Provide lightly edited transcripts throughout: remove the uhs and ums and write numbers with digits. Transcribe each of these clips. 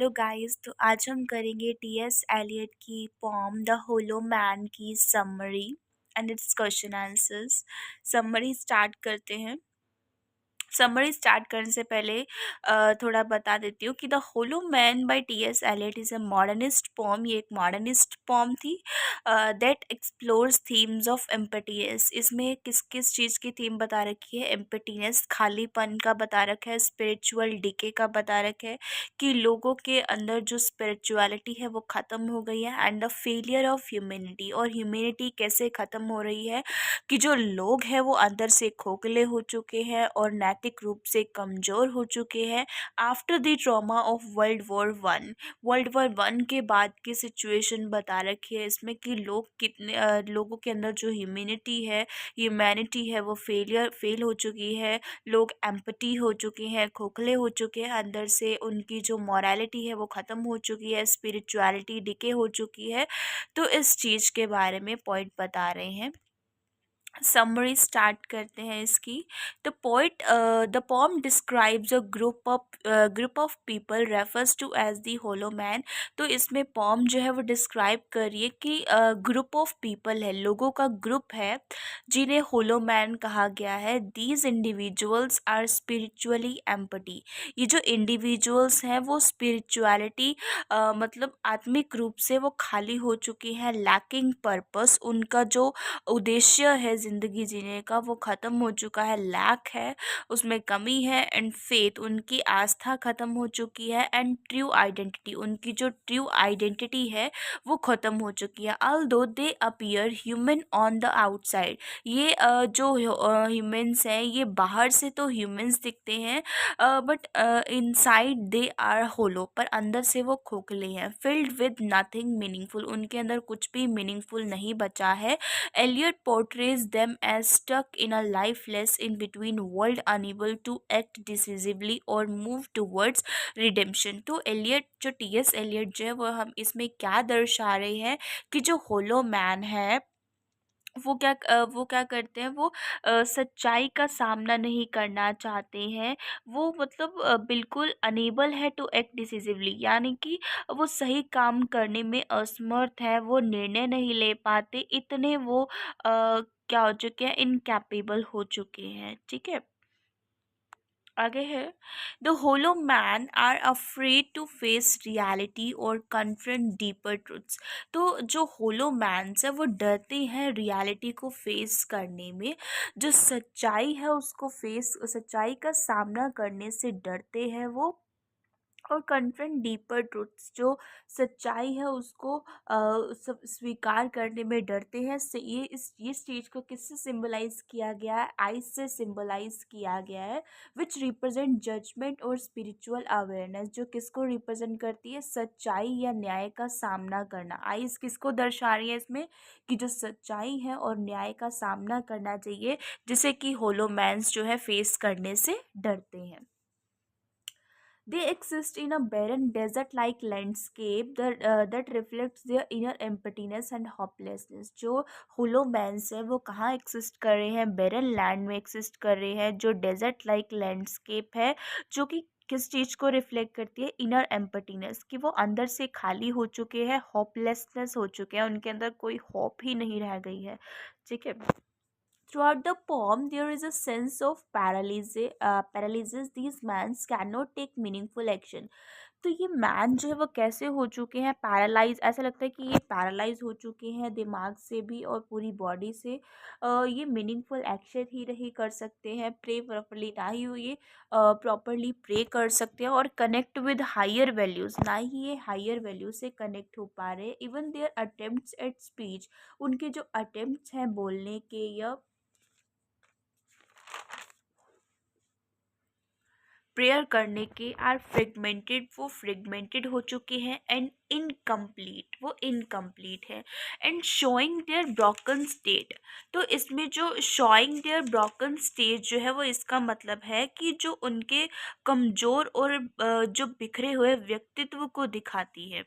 Hello guys, तो आज हम करेंगे टी.एस. एलियट की पोम द होलो मैन की summary and it's question answers. Summary start करते हैं। समरी स्टार्ट करने से पहले थोड़ा बता देती हूँ कि the hollow man by T S. Eliot is a modernist poem. ये एक मॉडर्निस्ट पोम थी that explores themes of emptiness. इसमें किस किस चीज़ की थीम बता रखी है? एम्पटीनेस, खालीपन का बता रखा है, स्पिरिचुअल डिके का बता रखा है कि लोगों के अंदर जो स्पिरिचुअलिटी है वो ख़त्म हो गई है, and the failure of humanity, और ह्यूमैनिटी कैसे ख़त्म हो रही है कि जो लोग हैं वो अंदर से खोखले हो चुके हैं और नैतिक रूप से कमज़ोर हो चुके हैं after the trauma of world war 1 के बाद की सिचुएशन बता रखी है इसमें कि लोग कितने लोगों के अंदर जो ह्यूमैनिटी है वो फेल हो चुकी है। लोग एम्पटी हो चुके हैं, खोखले हो चुके हैं अंदर से, उनकी जो मॉरलिटी है वो ख़त्म हो चुकी है, स्पिरिचुअलिटी डिके हो चुकी है। तो इस चीज़ के बारे में पॉइंट बता रहे हैं। समरी स्टार्ट करते हैं इसकी। The poem describes a group of people refers to as the hollow man. तो इसमें पोम जो है वो डिस्क्राइब करिए कि ग्रुप ऑफ पीपल है, लोगों का ग्रुप है जिन्हें होलो मैन कहा गया है। These individuals are spiritually empty. ये जो इंडिविजुअल्स हैं वो स्पिरिचुअलिटी मतलब आत्मिक रूप से वो खाली हो चुकी हैं। लैकिंग पर्पस, उनका जो उद्देश्य है ज़िंदगी जीने का वो ख़त्म हो चुका है, लैक है, उसमें कमी है। एंड फेथ, उनकी आस्था ख़त्म हो चुकी है। एंड ट्रू आइडेंटिटी, उनकी जो ट्रू आइडेंटिटी है वो ख़त्म हो चुकी है। Although they appear human on the outside, ये जो ह्यूमन्स हैं ये बाहर से तो ह्यूमन्स दिखते हैं but inside they are hollow, पर अंदर से वो खोखले हैं। फिल्ड विद नथिंग मीनिंगफुल, उनके अंदर कुछ भी मीनिंगफुल नहीं बचा है। Eliot portrays them as stuck in a lifeless in between world, unable to act decisively or move towards redemption। तो एलियट जो टी.एस. एलियट जो है वो हम इसमें क्या दर्शा रहे हैं कि जो होलो मैन है वो क्या करते हैं, वो सच्चाई का सामना नहीं करना चाहते हैं। वो मतलब बिल्कुल अनेबल है टू एक्ट डिसिसिवली, यानी कि वो सही काम करने में असमर्थ है, वो निर्णय नहीं ले पाते, इतने वो क्या हो चुके हैं, इनकैपेबल हो चुके हैं। ठीक है, आगे है। The hollow man are afraid to face reality और कन्फ्रंट डीपर ट्रूथ्स। तो जो होलो मैन्स है वो डरते हैं रियलिटी को फेस करने में, जो सच्चाई है उसको सच्चाई का सामना करने से डरते हैं वो, और कन्फ्रंट डीपर ट्रुथ्स, जो सच्चाई है उसको स्वीकार करने में डरते हैं। इस चीज़ को किससे सिंबलाइज किया गया है? आइज से सिंबलाइज किया गया है, विच रिप्रेजेंट जजमेंट और स्पिरिचुअल अवेयरनेस। जो किसको रिप्रेजेंट करती है? सच्चाई या न्याय का सामना करना। आइज किसको दर्शा रही है इसमें? कि जो सच्चाई है और न्याय का सामना करना चाहिए, जिसे कि होलोमैन्स जो है फेस करने से डरते हैं। They exist in a barren desert-like landscape that reflects their inner emptiness and hopelessness। जो होलोमैन्स है वो कहाँ exist कर रहे हैं? barren land में exist कर रहे हैं, जो desert-like landscape है, जो कि किस चीज़ को रिफ्लेक्ट करती है? इनर एम्पटीनेस, कि वो अंदर से खाली हो चुके हैं, होपलेसनेस हो चुके हैं, उनके अंदर कोई होप ही नहीं रह गई है। ठीक है। Throughout the poem, there is a sense of paralysis. These men cannot take meaningful action. तो ये मैन जो है वो कैसे हो चुके हैं? पैरालाइज, ऐसा लगता है कि ये पैरालाइज हो चुके हैं दिमाग से भी और पूरी बॉडी से। ये मीनिंगफुल एक्शन ही नहीं कर सकते हैं, प्रे प्रॉपरली ना ही ये प्रॉपरली प्रे कर सकते हैं, और कनेक्ट विद हायर वैल्यूज़, ना ही ये हायर वैल्यू से कनेक्ट हो पा रहे। Even their attempts at speech, उनके जो अटेम्प्ट्स हैं बोलने के या प्रेयर करने के, आर फ्रेगमेंटेड, वो फ्रेगमेंटेड हो चुके हैं। एंड इनकम्प्लीट, वो इनकम्प्लीट है। And showing there broken state, तो इसमें जो शोइंग देयर ब्रोकन स्टेट जो है वो इसका मतलब है कि जो उनके कमज़ोर और जो बिखरे हुए व्यक्तित्व को दिखाती है।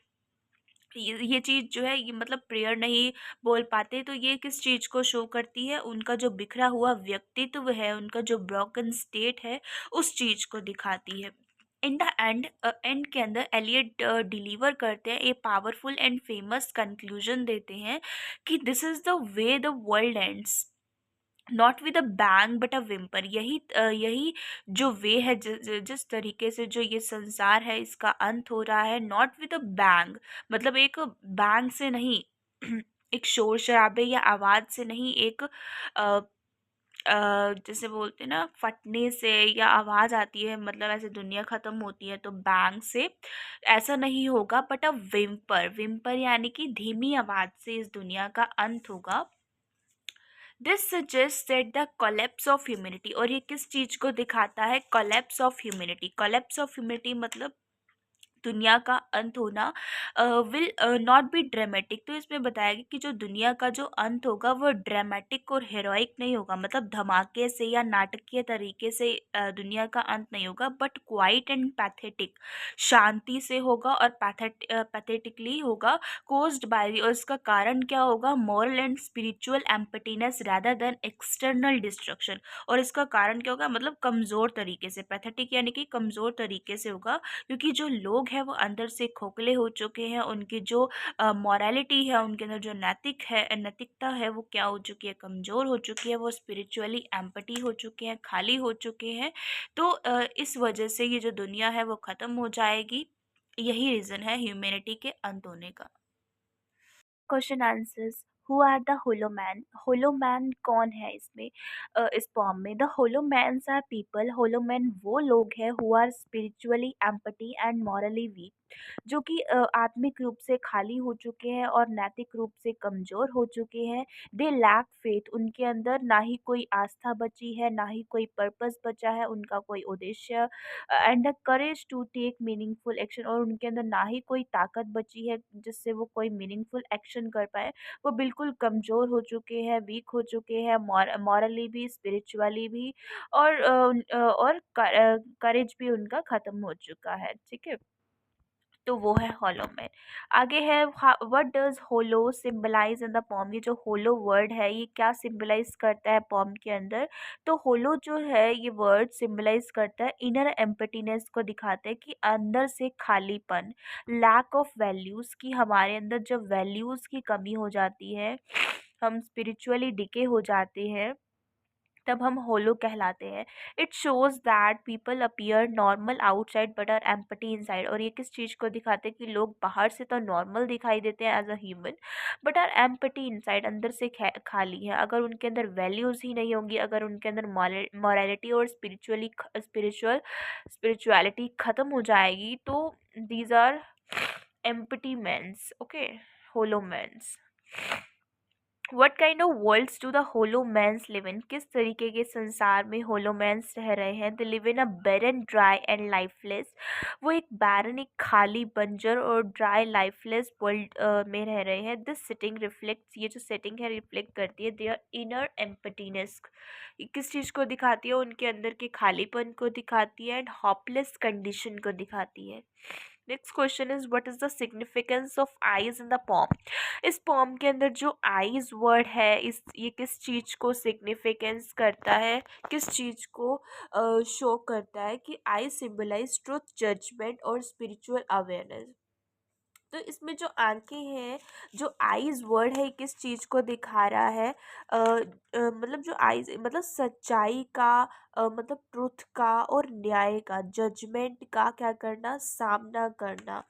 ये चीज़ जो है, ये मतलब प्रेयर नहीं बोल पाते, तो ये किस चीज़ को शो करती है? उनका जो बिखरा हुआ व्यक्तित्व है, उनका जो ब्रोकन स्टेट है, उस चीज़ को दिखाती है। इन द एंड, एंड के अंदर एलियट डिलीवर करते हैं, a powerful and famous conclusion देते हैं कि this is the way the world ends, not with a bang but a whimper. यही जो वे है, जिस तरीके से जो ये संसार है इसका अंत हो रहा है, नॉट विद अ बैंग, मतलब एक बैंग से नहीं, एक शोर शराबे या आवाज से नहीं, एक अ, जैसे बोलते हैं ना फटने से या आवाज आती है, मतलब ऐसे दुनिया खत्म होती है तो बैंग से ऐसा नहीं होगा, बट अ विम्पर, विम्पर यानी कि धीमी आवाज से इस दुनिया का अंत होगा। This suggest that the collapse of humanity, और ये किस चीज को दिखाता है? Collapse of humanity. Collapse of humanity मतलब दुनिया का अंत होना विल नॉट बी ड्रामेटिक। तो इसमें बताया गया कि जो दुनिया का जो अंत होगा वो ड्रामेटिक और हेरोइक नहीं होगा, मतलब धमाके से या नाटकीय तरीके से दुनिया का अंत नहीं होगा, बट क्वाइट एंड पैथेटिक, शांति से होगा और पैथेटिकली होगा। कोज्ड बाय, और इसका कारण क्या होगा? Moral and spiritual emptiness rather than external destruction. और इसका कारण क्या होगा? मतलब कमज़ोर तरीके से, पैथेटिक यानी कि कमज़ोर तरीके से होगा, क्योंकि जो लोग हैं वो अंदर से खोखले हो चुके हैं, उनकी जो मॉरलिटी है, उनके अंदर जो नैतिकता है वो क्या हो चुकी है? कमज़ोर हो चुकी है। वो स्पिरिचुअली एम्पटी हो चुके हैं, खाली हो चुके हैं। तो इस वजह से ये जो दुनिया है वो ख़त्म हो जाएगी। यही रीज़न है ह्यूमैनिटी के अंत होने का। Question answers. Who are the hollow man? Hollow man कौन है इसमें? इस पॉम में the hollow mans are people, hollow man वो लोग हैं who are spiritually empty and morally weak, जो कि आत्मिक रूप से खाली हो चुके हैं और नैतिक रूप से कमज़ोर हो चुके हैं। दे लैक फेथ, उनके अंदर ना ही कोई आस्था बची है, ना ही कोई पर्पस बचा है, उनका कोई उद्देश्य, and the courage to take meaningful action, और उनके अंदर ना ही कोई ताकत बची है जिससे वो कोई मीनिंगफुल एक्शन कर पाए। वो बिल्कुल कमज़ोर हो चुके हैं, वीक हो चुके हैं, मॉरली भी, स्पिरिचुअली भी, और करेज भी उनका ख़त्म हो चुका है। ठीक है, तो वो है होलो मैन। आगे है what does hollow symbolize in the poem? ये जो होलो वर्ड है ये क्या सिंबलाइज करता है पोम के अंदर? तो होलो जो है ये वर्ड सिंबलाइज करता है इनर एम्पटीनेस को, दिखाते हैं कि अंदर से खालीपन, लैक ऑफ वैल्यूज, की हमारे अंदर जब वैल्यूज की कमी हो जाती है, हम स्पिरिचुअली डिके हो जाते हैं, तब हम होलो कहलाते हैं। It shows that people appear normal outside but are empty inside, और ये किस चीज़ को दिखाते हैं? कि लोग बाहर से तो नॉर्मल दिखाई देते हैं as a human, but are empty inside, अंदर से खाली है। अगर उनके अंदर वैल्यूज ही नहीं होंगी, अगर उनके अंदर मॉरलिटी और स्पिरिचुअलिटी खत्म हो जाएगी, तो these are empty mans. Okay, hollow mans. What kind of worlds do the hollow mans live in? किस तरीके के संसार में होलो मैन्स रह रहे हैं? They live in a barren, dry and lifeless. वो एक बैरन, एक खाली, बंजर और ड्राई लाइफलेस वर्ल्ड में रह रहे हैं। दिस सेटिंग रिफ्लेक्ट्स, ये जो सेटिंग है रिफ्लेक्ट करती है देयर इनर एम्पटीनेस। किस चीज़ को दिखाती है? उनके अंदर के खालीपन को दिखाती है, एंड होपलेस कंडीशन को दिखाती है। Next question is what is the significance of eyes in the palm? इस पॉम के अंदर जो आईज वर्ड है, इस ये किस चीज को सिग्निफिकेंस करता है, किस चीज को शो करता है? कि आई सिंबलाइज ट्रुथ, जजमेंट और स्पिरिचुअल अवेयरनेस। तो इसमें जो आंखें हैं, जो आईज वर्ड है, किस चीज को दिखा रहा है? मतलब जो आईज मतलब सच्चाई का, मतलब ट्रुथ का और न्याय का, जजमेंट का क्या करना? सामना करना।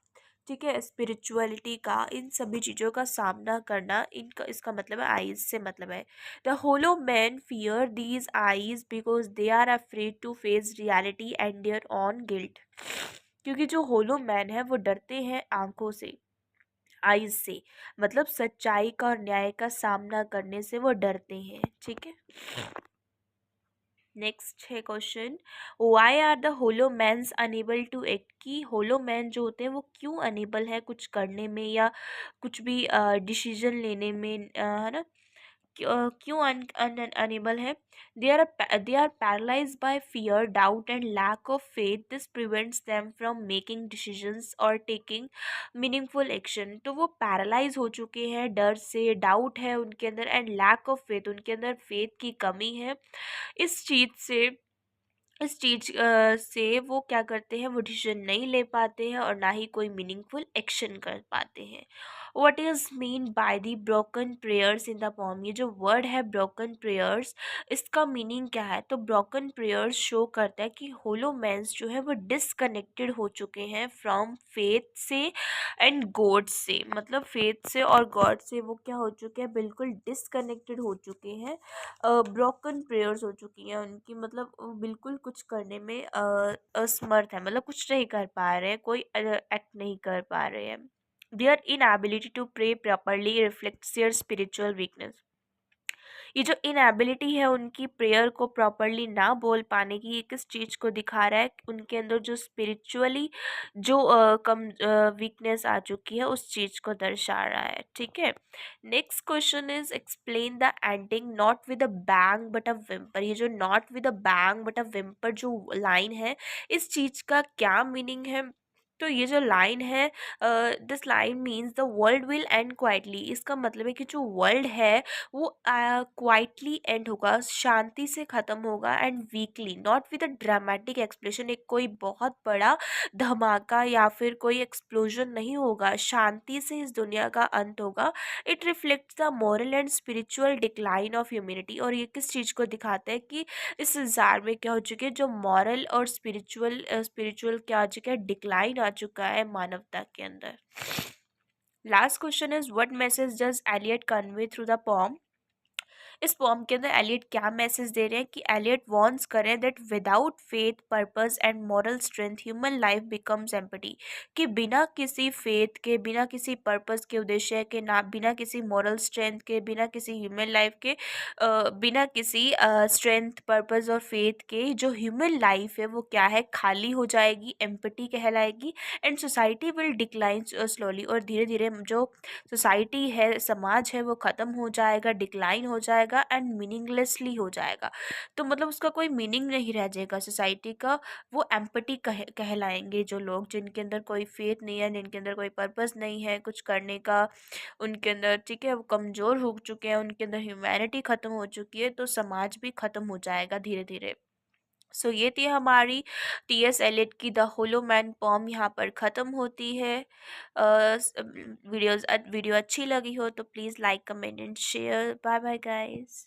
ठीक है, स्पिरिचुअलिटी का, इन सभी चीज़ों का सामना करना, इनका इसका मतलब है आईज से मतलब है। The hollow man fear these eyes because they are afraid to face reality and their own guilt. क्योंकि जो होलो मैन है वो डरते हैं आंखों से, आईज से, मतलब सच्चाई का और न्याय का सामना करने से वो डरते हैं। ठीक है, नेक्स्ट है question, why are the hollow mans unable to act? की होलो मैन जो होते हैं वो क्यों अनेबल है कुछ करने में या कुछ भी डिसीजन लेने में, है ना? क्यों अनेबल है? They are paralysed by fear, doubt and lack of faith. This prevents them from making decisions और टेकिंग मीनिंगफुल एक्शन। तो वो पैरालाइज हो चुके हैं डर से, डाउट है उनके अंदर, एंड लैक ऑफ फेथ, उनके अंदर फेथ की कमी है। इस चीज़ से इस चीज़ से वो क्या करते हैं, वो डिसीजन नहीं ले पाते हैं और ना ही कोई मीनिंगफुल एक्शन कर पाते हैं। What is mean by the broken prayers in the poem, ये जो वर्ड है ब्रोकन प्रेयर्स, इसका मीनिंग क्या है? तो ब्रोकन प्रेयर्स शो करता है कि होलोमैन्स जो है वो डिसकनेक्टेड हो चुके हैं फ्रॉम फेथ से एंड गॉड से, मतलब फेथ से और गॉड से वो क्या हो चुके हैं, बिल्कुल डिसकनेक्टेड हो चुके हैं, ब्रोकन प्रेयर्स हो चुकी हैं उनकी, मतलब बिल्कुल कुछ करने में असमर्थ है, मतलब कुछ नहीं कर पा रहे हैं, कोई एक्ट नहीं कर पा रहे हैं। Their inability to pray properly reflects their spiritual weakness. ये जो इनएबिलिटी है उनकी प्रेयर को प्रॉपरली ना बोल पाने की, ये किस चीज़ को दिखा रहा है? उनके अंदर जो स्पिरिचुअली जो कम वीकनेस आ चुकी है उस चीज़ को दर्शा रहा है। ठीक है, next question is explain the ending not with a bang but a whimper. ये जो not with a bang but a whimper जो लाइन है, इस चीज़ का क्या मीनिंग है? तो ये जो लाइन है, this line means the world will and quietly, इसका मतलब है कि जो वर्ल्ड है वो क्वाइटली एंड होगा, शांति से ख़त्म होगा, and weekly not with a dramatic explosion, एक कोई बहुत बड़ा धमाका या फिर कोई एक्सप्लोजन नहीं होगा, शांति से इस दुनिया का अंत होगा। It reflects the moral and spiritual decline of humanity, और ये किस चीज़ को दिखाता है कि इस संसार में क्या हो चुके हैं, जो मॉरल और स्पिरिचुअल क्या आ चुका है, डिक्लाइन आ चुका है मानवता के अंदर। Last question is what message does Eliot convey through the poem. इस पोम के अंदर एलियट क्या मैसेज दे रहे हैं कि एलियट वॉन्ट्स करें that without faith purpose and moral strength human life becomes empty, कि बिना किसी फेथ के, बिना किसी पर्पस के, उद्देश्य के, ना बिना किसी मॉरल स्ट्रेंथ के, बिना किसी ह्यूमन लाइफ के, बिना किसी स्ट्रेंथ पर्पस और फेथ के जो ह्यूमन लाइफ है वो क्या है, खाली हो जाएगी, एम्प्टी कहलाएगी, and society will decline slowly, और धीरे धीरे जो सोसाइटी है, समाज है, वो ख़त्म हो जाएगा, डिक्लाइन हो जाएगा एंड मीनिंगलेसली हो जाएगा। तो मतलब उसका कोई मीनिंग नहीं रह जाएगा सोसाइटी का, वो एम्पटी कहलाएंगे जो लोग, जिनके अंदर कोई फेथ नहीं है, जिनके अंदर कोई पर्पस नहीं है कुछ करने का, उनके अंदर, ठीक है, वो कमज़ोर हो चुके हैं, उनके अंदर ह्यूमैनिटी ख़त्म हो चुकी है, तो समाज भी ख़त्म हो जाएगा धीरे धीरे। सो ये थी हमारी टी एस एलियट की द होलो मैन पॉम, यहाँ पर ख़त्म होती है। वीडियो अच्छी लगी हो तो please like comment and share. Bye bye guys.